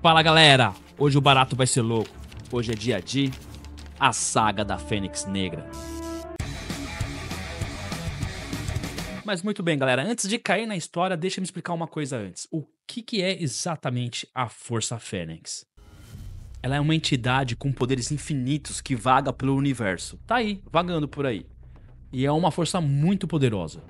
Fala galera, hoje o barato vai ser louco. Hoje é dia de A Saga da Fênix Negra. Mas muito bem galera, antes de cair na história, deixa eu me explicar uma coisa antes. O que é exatamente a Força Fênix? Ela é uma entidade com poderes infinitos que vaga pelo universo. Tá aí, vagando por aí. E é uma força muito poderosa.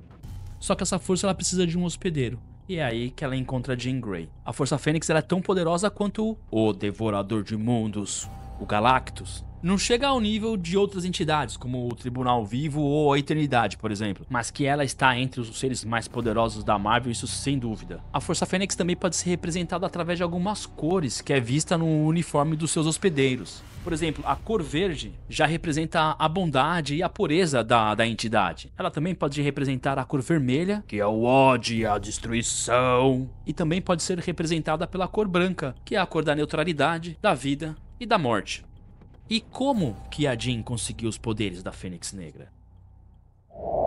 Só que essa força ela precisa de um hospedeiro. E é aí que ela encontra Jean Grey. A Força Fênix ela é tão poderosa quanto o Devorador de Mundos, o Galactus. Não chega ao nível de outras entidades, como o Tribunal Vivo ou a Eternidade, por exemplo. Mas que ela está entre os seres mais poderosos da Marvel, isso sem dúvida. A Força Fênix também pode ser representada através de algumas cores, que é vista no uniforme dos seus hospedeiros. Por exemplo, a cor verde já representa a bondade e a pureza da entidade. Ela também pode representar a cor vermelha, que é o ódio e a destruição. E também pode ser representada pela cor branca, que é a cor da neutralidade, da vida e da morte. E como que a Jean conseguiu os poderes da Fênix Negra?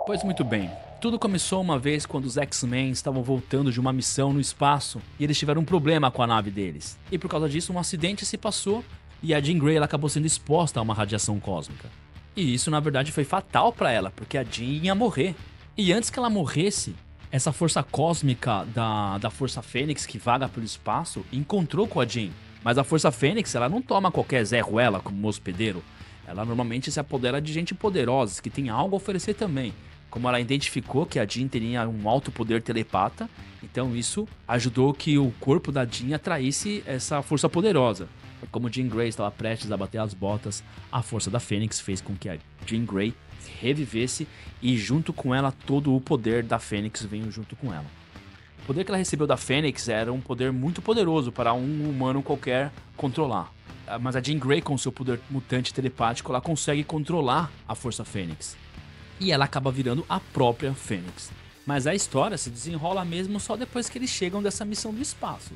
Pois muito bem, tudo começou uma vez quando os X-Men estavam voltando de uma missão no espaço e eles tiveram um problema com a nave deles. E por causa disso um acidente se passou e a Jean Grey ela acabou sendo exposta a uma radiação cósmica. E isso na verdade foi fatal para ela, porque a Jean ia morrer. E antes que ela morresse, essa força cósmica da Força Fênix que vaga pelo espaço encontrou com a Jean. Mas a Força Fênix, ela não toma qualquer Zé Ruela como hospedeiro. Ela normalmente se apodera de gente poderosa, que tem algo a oferecer também. Como ela identificou que a Jean teria um alto poder telepata, então isso ajudou que o corpo da Jean atraísse essa força poderosa. Como Jean Grey estava prestes a bater as botas, a força da Fênix fez com que a Jean Grey revivesse e junto com ela todo o poder da Fênix veio junto com ela. O poder que ela recebeu da Fênix era um poder muito poderoso para um humano qualquer controlar. Mas a Jean Grey, com seu poder mutante telepático, ela consegue controlar a Força Fênix. E ela acaba virando a própria Fênix. Mas a história se desenrola mesmo só depois que eles chegam dessa missão do espaço.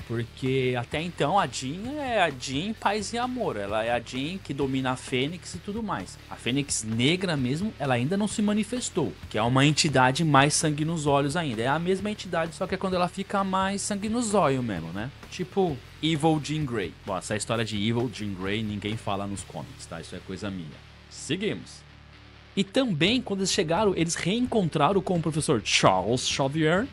Porque até então a Jean é a Jean paz e amor. Ela é a Jean que domina a Fênix e tudo mais. A Fênix Negra mesmo, ela ainda não se manifestou. Que é uma entidade mais sangue nos olhos ainda. É a mesma entidade, só que é quando ela fica mais sangue nos olhos mesmo, né? Tipo Evil Jean Grey. Bom, essa história de Evil Jean Grey ninguém fala nos comics, tá? Isso é coisa minha. Seguimos. E também, quando eles chegaram, eles reencontraram com o professor Charles Xavier,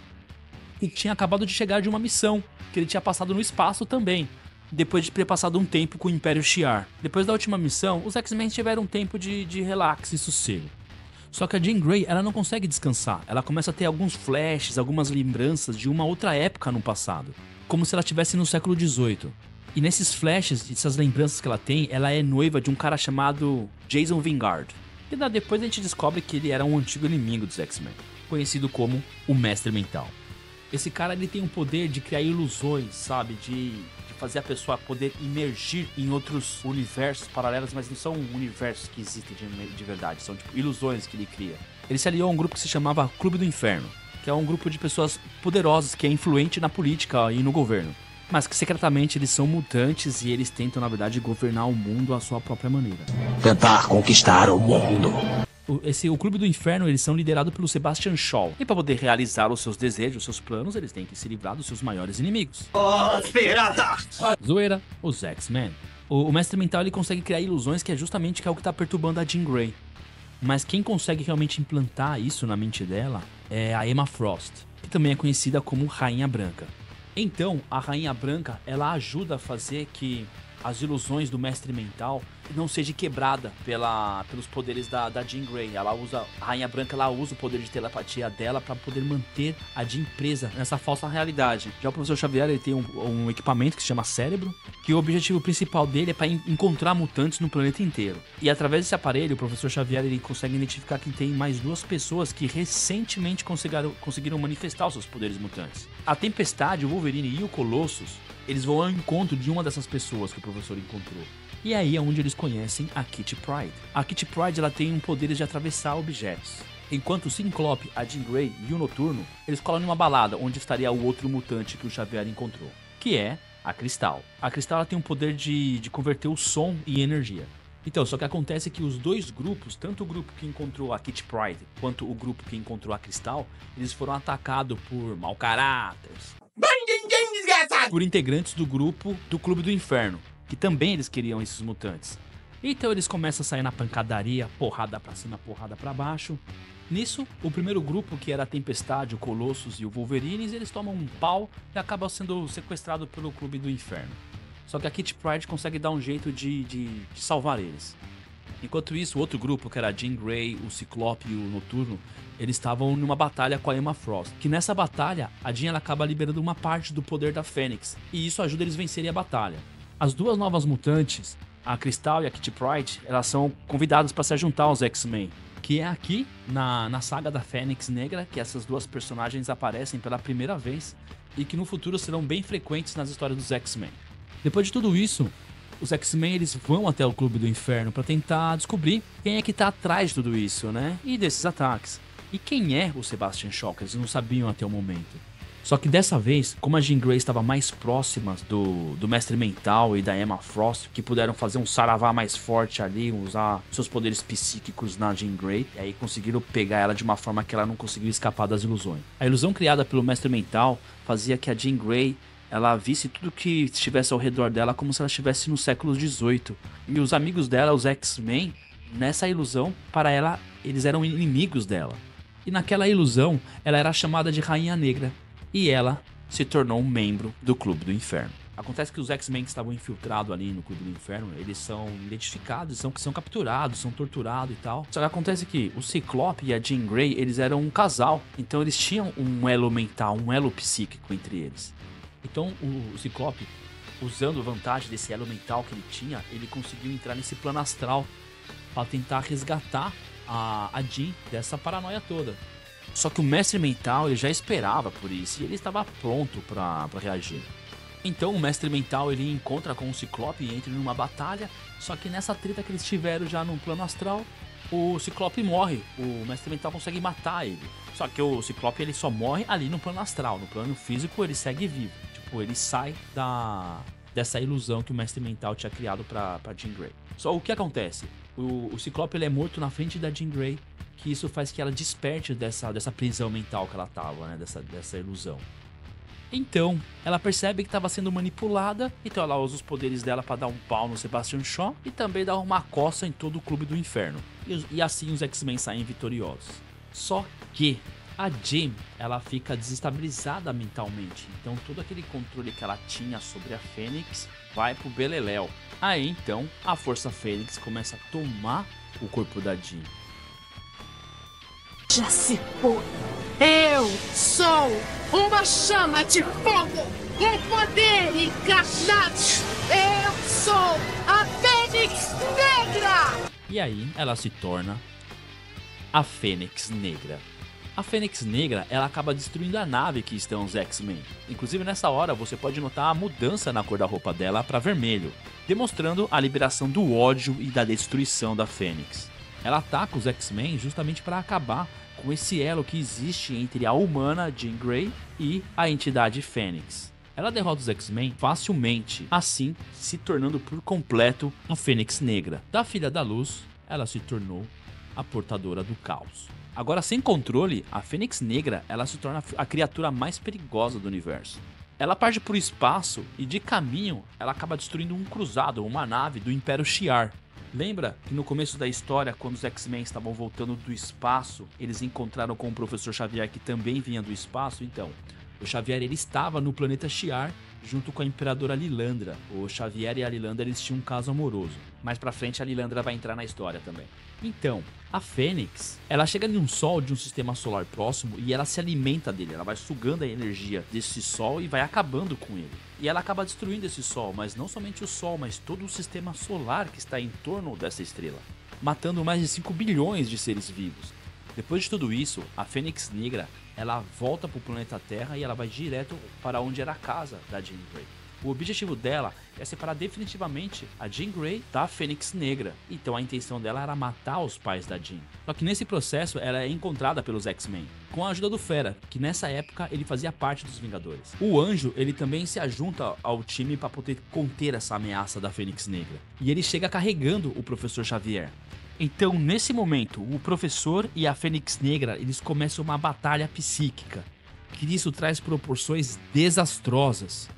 que tinha acabado de chegar de uma missão, que ele tinha passado no espaço também, depois de ter passado um tempo com o Império Shi'ar. Depois da última missão, os X-Men tiveram um tempo de relax e sossego. Só que a Jean Grey, ela não consegue descansar. Ela começa a ter alguns flashes, algumas lembranças de uma outra época no passado, como se ela estivesse no século XVIII. E nesses flashes, essas lembranças que ela tem, ela é noiva de um cara chamado Jason Vanguard. E depois a gente descobre que ele era um antigo inimigo dos X-Men, conhecido como o Mestre Mental. Esse cara ele tem o poder de criar ilusões, sabe? De fazer a pessoa poder imergir em outros universos paralelos, mas não são universos que existem de verdade, são tipo ilusões que ele cria. Ele se aliou a um grupo que se chamava Clube do Inferno, que é um grupo de pessoas poderosas que é influente na política e no governo, mas que secretamente eles são mutantes e eles tentam, na verdade, governar o mundo à sua própria maneira. Tentar conquistar o mundo. O Clube do Inferno, eles são liderados pelo Sebastian Shaw. E para poder realizar os seus desejos, os seus planos, eles têm que se livrar dos seus maiores inimigos. Os piratas! Zoeira, os X-Men. O Mestre Mental, ele consegue criar ilusões que é justamente que é o que tá perturbando a Jean Grey. Mas quem consegue realmente implantar isso na mente dela é a Emma Frost, que também é conhecida como Rainha Branca. Então, a Rainha Branca, ela ajuda a fazer que as ilusões do Mestre Mental não seja quebrada pelos poderes da Jean Grey. A Rainha Branca ela usa o poder de telepatia dela para poder manter a Jean presa nessa falsa realidade. Já o Professor Xavier ele tem um equipamento que se chama Cérebro, que o objetivo principal dele é para encontrar mutantes no planeta inteiro. E através desse aparelho, o Professor Xavier ele consegue identificar que tem mais duas pessoas que recentemente conseguiram manifestar os seus poderes mutantes. A Tempestade, o Wolverine e o Colossus, eles vão ao encontro de uma dessas pessoas que o professor encontrou. E aí é onde eles conhecem a Kitty Pryde. A Kitty Pryde ela tem um poder de atravessar objetos. Enquanto o Ciclope, a Jean Grey e o Noturno, eles colam numa balada onde estaria o outro mutante que o Xavier encontrou, que é a Cristal. A Cristal ela tem um poder de converter o som em energia. Então, só que acontece que os dois grupos, tanto o grupo que encontrou a Kitty Pryde quanto o grupo que encontrou a Cristal, eles foram atacados por mau caráteres. Desgraçado! por integrantes do grupo do Clube do Inferno, que também eles queriam esses mutantes. Então eles começam a sair na pancadaria, porrada pra cima, porrada pra baixo. Nisso, o primeiro grupo, que era a Tempestade, o Colossus e o Wolverines, eles tomam um pau e acabam sendo sequestrados pelo Clube do Inferno. Só que a Kitty Pryde consegue dar um jeito de salvar eles. Enquanto isso, o outro grupo, que era a Jean Grey, o Ciclope e o Noturno, eles estavam numa batalha com a Emma Frost. Que nessa batalha, a Jean ela acaba liberando uma parte do poder da Fênix, e isso ajuda eles a vencerem a batalha. As duas novas mutantes, a Crystal e a Kitty Pryde, elas são convidadas para se juntar aos X-Men. Que é aqui, na saga da Fênix Negra, que essas duas personagens aparecem pela primeira vez, e que no futuro serão bem frequentes nas histórias dos X-Men. Depois de tudo isso, os X-Men eles vão até o Clube do Inferno para tentar descobrir quem é que tá atrás de tudo isso, né? E desses ataques. E quem é o Sebastian Shaw, que eles não sabiam até o momento. Só que dessa vez, como a Jean Grey estava mais próxima do Mestre Mental e da Emma Frost, que puderam fazer um saravá mais forte ali, usar seus poderes psíquicos na Jean Grey, e aí conseguiram pegar ela de uma forma que ela não conseguiu escapar das ilusões. A ilusão criada pelo Mestre Mental fazia que a Jean Grey ela visse tudo que estivesse ao redor dela como se ela estivesse no século XVIII. E os amigos dela, os X-Men, nessa ilusão, para ela, eles eram inimigos dela. E naquela ilusão, ela era chamada de Rainha Negra. E ela se tornou um membro do Clube do Inferno. Acontece que os X-Men que estavam infiltrados ali no Clube do Inferno, eles são identificados, são capturados, são torturados e tal. Só que acontece que o Ciclope e a Jean Grey, eles eram um casal. Então eles tinham um elo mental, um elo psíquico entre eles. Então o Ciclope, usando vantagem desse elo mental que ele tinha, ele conseguiu entrar nesse plano astral para tentar resgatar a Jean dessa paranoia toda. Só que o Mestre Mental ele já esperava por isso e ele estava pronto para reagir. Então o Mestre Mental ele encontra com o Ciclope e entra numa batalha. Só que nessa treta que eles tiveram já no plano astral, o Ciclope morre. O Mestre Mental consegue matar ele. Só que o Ciclope ele só morre ali no plano astral. No plano físico ele segue vivo. Ele sai dessa ilusão que o Mestre Mental tinha criado pra Jean Grey. Só o que acontece? O Ciclope ele é morto na frente da Jean Grey, que isso faz que ela desperte dessa prisão mental que ela tava, né? Dessa ilusão. Então, ela percebe que estava sendo manipulada, então ela usa os poderes dela para dar um pau no Sebastian Shaw e também dar uma coça em todo o Clube do Inferno. E assim os X-Men saem vitoriosos. Só que a Jean, ela fica desestabilizada mentalmente, então todo aquele controle que ela tinha sobre a Fênix vai pro beleléu. Aí então, a Força Fênix começa a tomar o corpo da Jean. Já se foi. Eu sou uma chama de fogo, um poder encarnado. Eu sou a Fênix Negra! E aí, ela se torna a Fênix Negra. A Fênix Negra, ela acaba destruindo a nave que estão os X-Men. Inclusive nessa hora você pode notar a mudança na cor da roupa dela para vermelho, demonstrando a liberação do ódio e da destruição da Fênix. Ela ataca os X-Men justamente para acabar com esse elo que existe entre a humana Jean Grey e a entidade Fênix. Ela derrota os X-Men facilmente, assim se tornando por completo a Fênix Negra. Da Filha da Luz, ela se tornou a portadora do caos. Agora, sem controle, a Fênix Negra ela se torna a criatura mais perigosa do universo. Ela parte para o espaço e de caminho ela acaba destruindo um cruzado, uma nave do Império Shi'ar. Lembra que no começo da história, quando os X-Men estavam voltando do espaço, eles encontraram com o Professor Xavier que também vinha do espaço? Então, o Xavier ele estava no planeta Shi'ar junto com a Imperadora Lilandra. O Xavier e a Lilandra eles tinham um caso amoroso. Mais pra frente a Lilandra vai entrar na história também. Então, a Fênix, ela chega em um sol de um sistema solar próximo e ela se alimenta dele. Ela vai sugando a energia desse sol e vai acabando com ele. E ela acaba destruindo esse sol, mas não somente o sol, mas todo o sistema solar que está em torno dessa estrela, matando mais de 5 bilhões de seres vivos. Depois de tudo isso, a Fênix Negra, ela volta para o planeta Terra e ela vai direto para onde era a casa da Jean Grey. O objetivo dela é separar definitivamente a Jean Grey da Fênix Negra. Então a intenção dela era matar os pais da Jean. Só que nesse processo ela é encontrada pelos X-Men, com a ajuda do Fera, que nessa época ele fazia parte dos Vingadores. O Anjo, ele também se ajunta ao time para poder conter essa ameaça da Fênix Negra. E ele chega carregando o Professor Xavier. Então, nesse momento, o Professor e a Fênix Negra, eles começam uma batalha psíquica, que isso traz proporções desastrosas.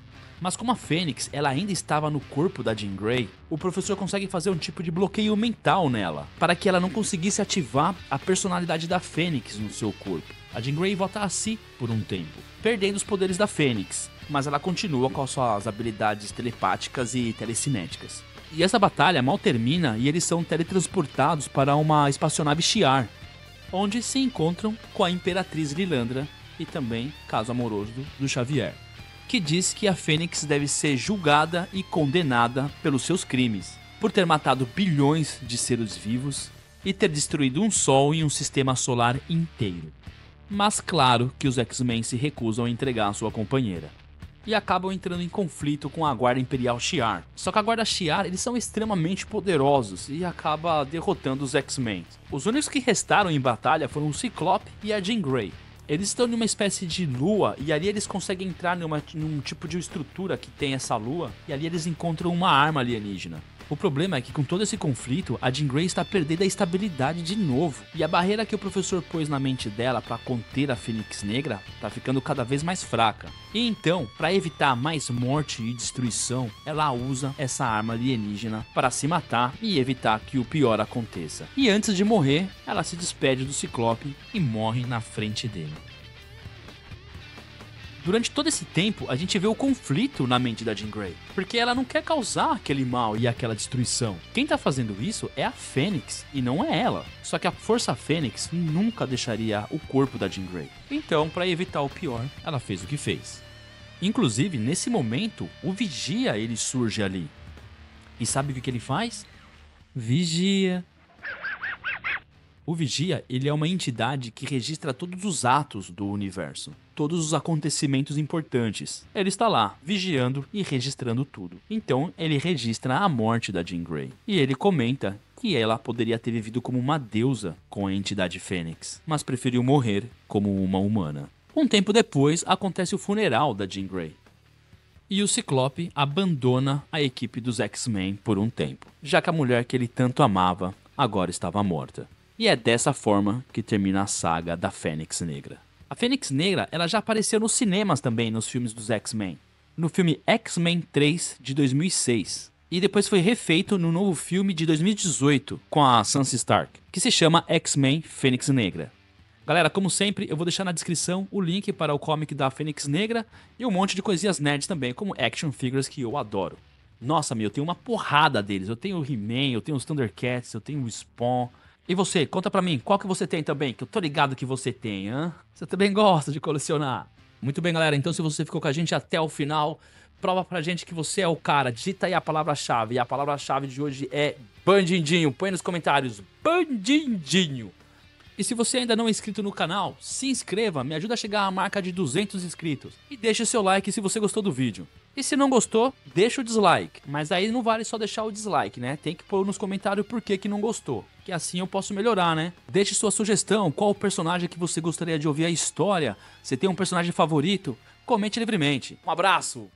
Mas como a Fênix ela ainda estava no corpo da Jean Grey, o professor consegue fazer um tipo de bloqueio mental nela, para que ela não conseguisse ativar a personalidade da Fênix no seu corpo. A Jean Grey volta a si por um tempo, perdendo os poderes da Fênix, mas ela continua com as suas habilidades telepáticas e telecinéticas. E essa batalha mal termina e eles são teletransportados para uma espaçonave Shi'ar, onde se encontram com a Imperatriz Lilandra e também caso amoroso do Xavier, que diz que a Fênix deve ser julgada e condenada pelos seus crimes, por ter matado bilhões de seres vivos e ter destruído um sol e um sistema solar inteiro. Mas claro que os X-Men se recusam a entregar a sua companheira e acabam entrando em conflito com a Guarda Imperial Shi'ar. Só que a Guarda Shi'ar, eles são extremamente poderosos e acaba derrotando os X-Men. Os únicos que restaram em batalha foram o Ciclope e a Jean Grey. Eles estão numa espécie de lua e ali eles conseguem entrar num tipo de estrutura que tem essa lua e ali eles encontram uma arma alienígena. O problema é que com todo esse conflito, a Jean Grey está perdendo a estabilidade de novo. E a barreira que o professor pôs na mente dela para conter a Fênix Negra está ficando cada vez mais fraca. E então, para evitar mais morte e destruição, ela usa essa arma alienígena para se matar e evitar que o pior aconteça. E antes de morrer, ela se despede do Ciclope e morre na frente dele. Durante todo esse tempo, a gente vê o conflito na mente da Jean Grey, porque ela não quer causar aquele mal e aquela destruição. Quem tá fazendo isso é a Fênix, e não é ela. Só que a Força Fênix nunca deixaria o corpo da Jean Grey. Então, para evitar o pior, ela fez o que fez. Inclusive, nesse momento, o Vigia ele surge ali. E sabe o que ele faz? Vigia. O Vigia, ele é uma entidade que registra todos os atos do universo, todos os acontecimentos importantes. Ele está lá, vigiando e registrando tudo. Então, ele registra a morte da Jean Grey. E ele comenta que ela poderia ter vivido como uma deusa com a entidade Fênix, mas preferiu morrer como uma humana. Um tempo depois, acontece o funeral da Jean Grey. E o Ciclope abandona a equipe dos X-Men por um tempo, já que a mulher que ele tanto amava agora estava morta. E é dessa forma que termina a saga da Fênix Negra. A Fênix Negra ela já apareceu nos cinemas também, nos filmes dos X-Men. No filme X-Men 3 de 2006. E depois foi refeito no novo filme de 2018 com a Sansa Stark, que se chama X-Men Fênix Negra. Galera, como sempre, eu vou deixar na descrição o link para o comic da Fênix Negra e um monte de coisinhas nerds também, como action figures que eu adoro. Nossa, eu tenho uma porrada deles. Eu tenho o He-Man, eu tenho os Thundercats, eu tenho o Spawn. E você, conta pra mim, qual que você tem também? Que eu tô ligado que você tem, hã? Você também gosta de colecionar. Muito bem, galera, então se você ficou com a gente até o final, prova pra gente que você é o cara. Digita aí a palavra-chave. E a palavra-chave de hoje é Bandindinho. Põe nos comentários, Bandindinho. E se você ainda não é inscrito no canal, se inscreva, me ajuda a chegar à marca de 200 inscritos. E deixa seu like se você gostou do vídeo. E se não gostou, deixa o dislike. Mas aí não vale só deixar o dislike, né? Tem que pôr nos comentários por que não gostou. Que assim eu posso melhorar, né? Deixe sua sugestão, qual o personagem que você gostaria de ouvir a história. Se tem um personagem favorito, comente livremente. Um abraço!